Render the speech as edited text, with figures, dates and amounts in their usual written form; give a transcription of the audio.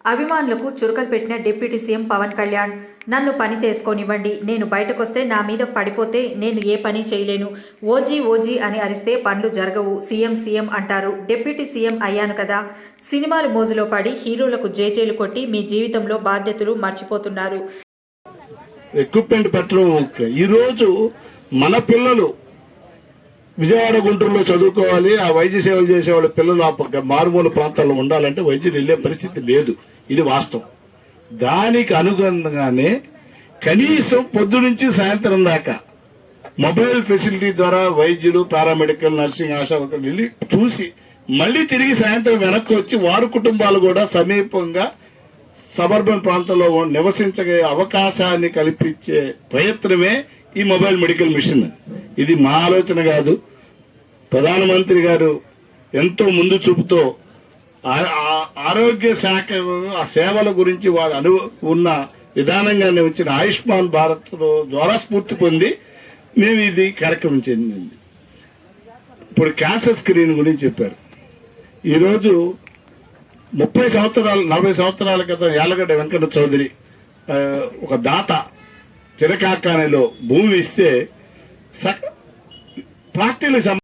అభిమానులకు చురకలు పెట్టిన deputy CM Pawan Kalyan. నన్ను పని చేసుకోనివ్వండి, నేను బయటకొస్తే నా మీద పడిపోతే నేను ఏ పని చేయలేను, ఓజీ ఓజీ అని అరిస్తే పనులు జరగవు, సీఎం సీఎం అంటారు. డిప్యూటీ సీఎం అయ్యాను కదా. సినిమాలు మోజులో పడి హీరోలకు జేజేలు కొట్టి మీ జీవితంలో బాధ్యతలు మర్చిపోతున్నారు. ఎక్విప్మెంట్ పెట్టడం ఈరోజు మన పిల్లలు విజయవాడ గుంటూరులో చదువుకోవాలి, ఆ వైద్య సేవలు చేసేవాళ్ళ పిల్లలు ఆ మారుమూల ప్రాంతాల్లో ఉండాలంటే వైద్యులు వెళ్లే పరిస్థితి లేదు. ఇది వాస్తవం. దానికి అనుగుణంగానే కనీసం పొద్దు నుంచి సాయంత్రం దాకా మొబైల్ ఫెసిలిటీ ద్వారా వైద్యులు, పారామెడికల్, నర్సింగ్, ఆశా వర్కర్లు వెళ్ళి చూసి మళ్లీ తిరిగి సాయంత్రం వెనక్కి వచ్చి వారి కుటుంబాలు కూడా సమీపంగా సబర్బన్ ప్రాంతంలో నివసించే అవకాశాన్ని కల్పించే ప్రయత్నమే ఈ మొబైల్ మెడికల్ మిషన్. ఇది మా ఆలోచన కాదు. ప్రధానమంత్రి గారు ఎంతో ముందు చూపుతో ఆరోగ్య శాఖ ఆ సేవల గురించి వారు ఉన్న విధానంగానే వచ్చిన ఆయుష్మాన్ భారత్ ద్వారా స్ఫూర్తి పొంది మేము ఇది కార్యక్రమం చెందింది. ఇప్పుడు క్యాన్సర్ స్క్రీన్ గురించి చెప్పారు. ఈరోజు 40 సంవత్సరాల క్రితం యాలగడ్డ వెంకట చౌదరి ఒక దాత చిరకాకానిలో భూమి ఇస్తే పార్టీలకు